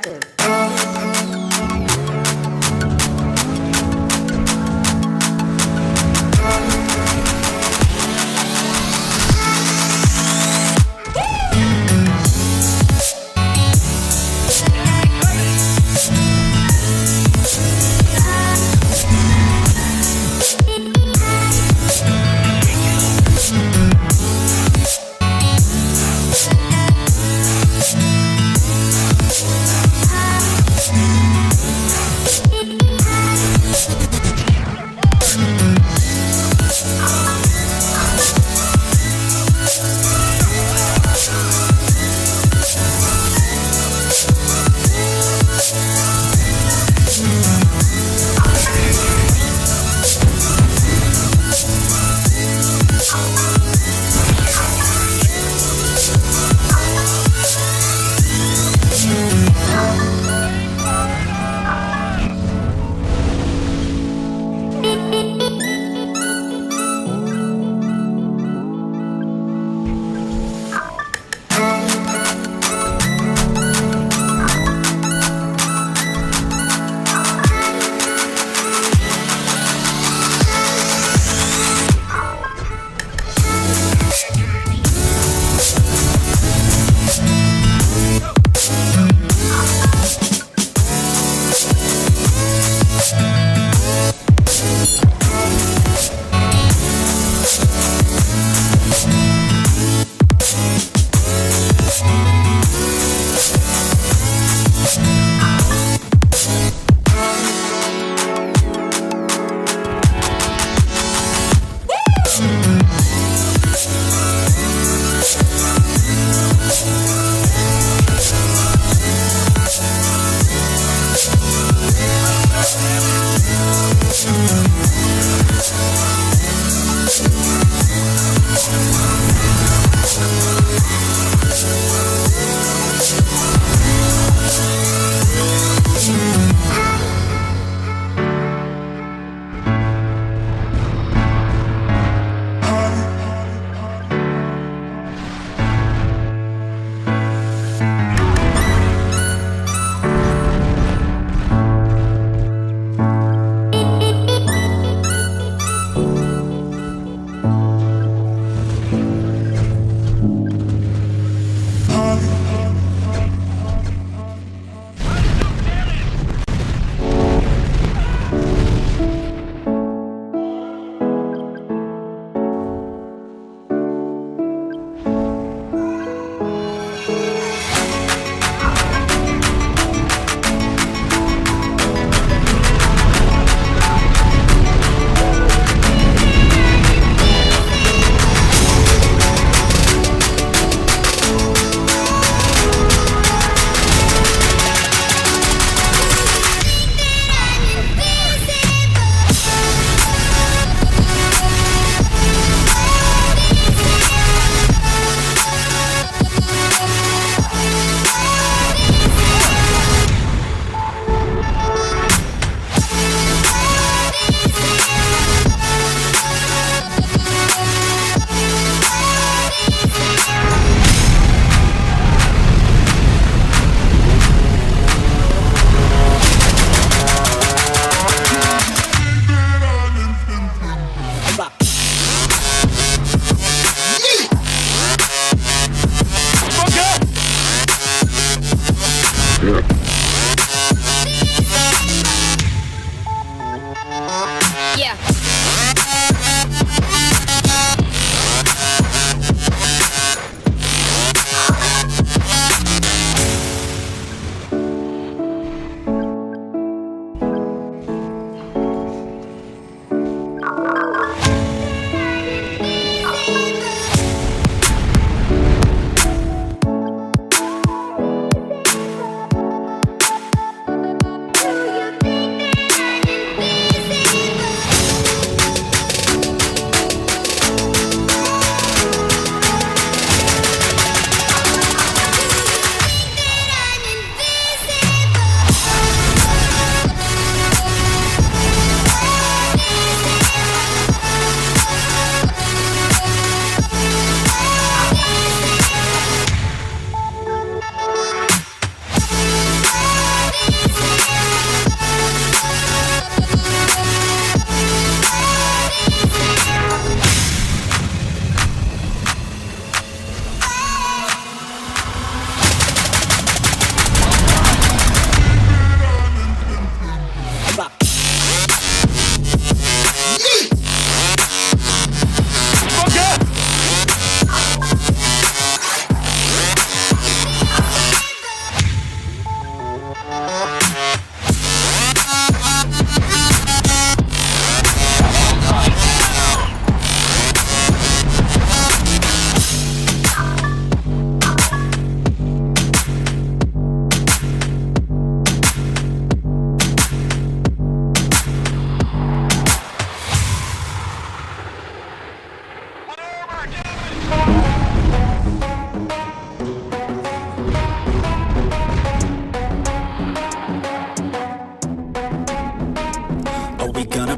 perspective.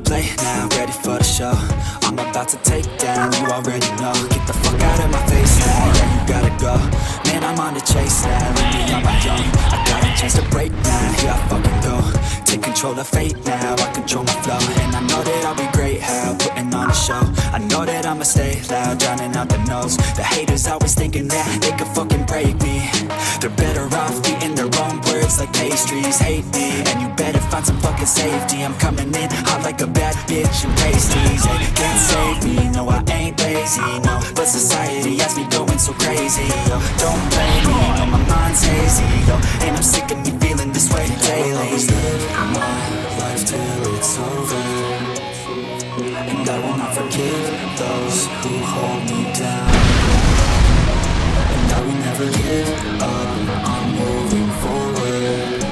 play now, ready for the show. I'm about to take down, you already know. Get the fuck out of my face now, yeah, you gotta go. Man, I'm on the chase now, leave me on my own. I got a chance to break now, here I fucking go. Take control of fate now, I control my flow. And I know that I'll be great, how putting on a show. I know that I'ma stay loud, drowning out the noise. The haters always thinking that they could fucking break me. They're better off eating their own words like pastries. Hate me, and you better find some fucking safety. I'm coming in hot like a bad bitch and pasties. They can't save me, no I ain't lazy, no. But society has me going so crazy, yo. Don't blame me, no my mind's hazy, yo. And I'm sick of me feeling this way daily. I'll always live my life till it's over, and I will not forgive those who hold me down. And I will never give up, I'm moving forward.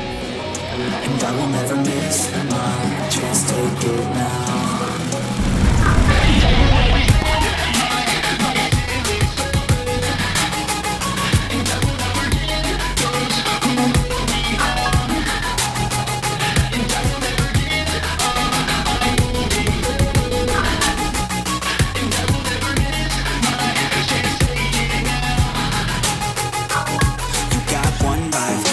And I will never miss my chance, take it now.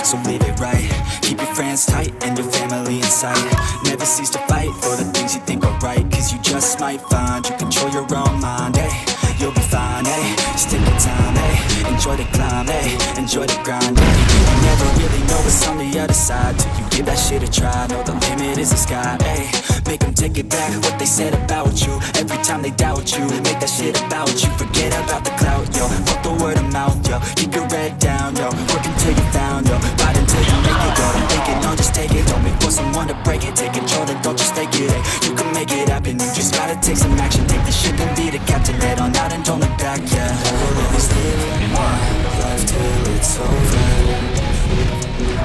So live it right, keep your friends tight and your family in sight. Never cease to fight for the things you think are right, cause you just might find you control your own mind, eh? You'll be fine, eh? Just take your time, eh? Enjoy the climb, eh? Enjoy the grind, eh? You never really know what's on the other side till you give that shit a try. Know the limit is the sky, eh? Make them take it back, what they said about you. Every time they doubt you, make that shit about you. Forget about the clout, yo. Fuck the word of mouth, yo. Keep your head down, yo. Work until you found, yo. Fight until you make it, yo. Don't think it, no, just take it. Don't wait for someone to break it. Take control, then don't just take it, eh? You can make it happen, you just gotta take some action. Take the ship and be the captain. Head on out and don't look back, yeah. I will always live my life till it's over,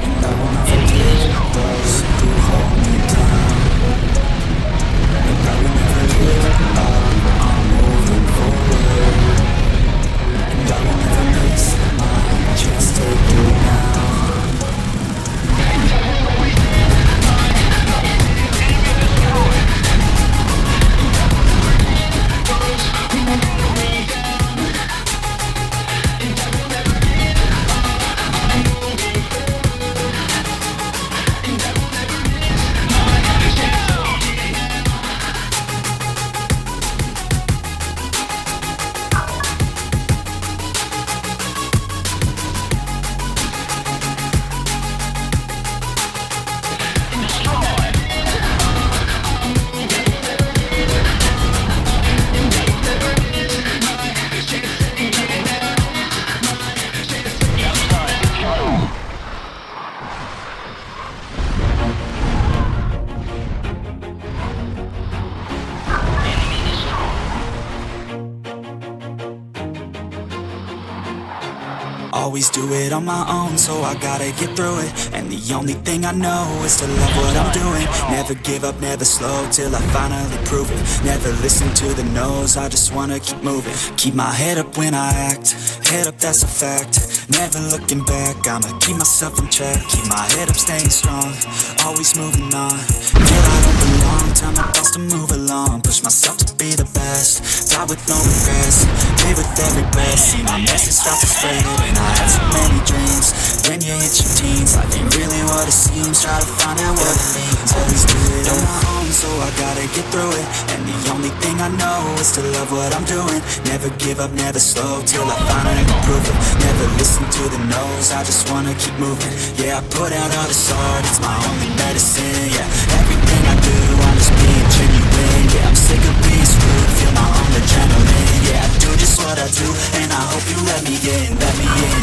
and I will not forgive those who hold me down. And I will never give up, I'm moving forward. And I will never miss my chance, take it now. Always do it on my own, so I gotta get through it. And the only thing I know is to love what I'm doing. Never give up, never slow, till I finally prove it. Never listen to the no's, I just wanna keep moving. Keep my head up when I act, head up, that's a fact. Never looking back, I'ma keep myself in check. Keep my head up, staying strong, always moving on. Feel I don't belong, time my best to move along. Push myself to be the best, die with no regrets. Live with every breath, see my message start to spread. And I had so many dreams, when you hit your teens, life ain't really what it seems. Try to find out what it means. Always do it on my own, so I gotta get through it. And the only thing I know is to love what I'm doing. Never give up, never slow, till I finally prove it. Never listen to the no's, I just wanna keep moving. Yeah, I put out all this art, it's my only medicine. Yeah, everything I do, I'm just being genuine. Yeah, I'm sick of being screwed, feel my own adrenaline. Yeah, I do just what I do, and I hope you let me in, let me in.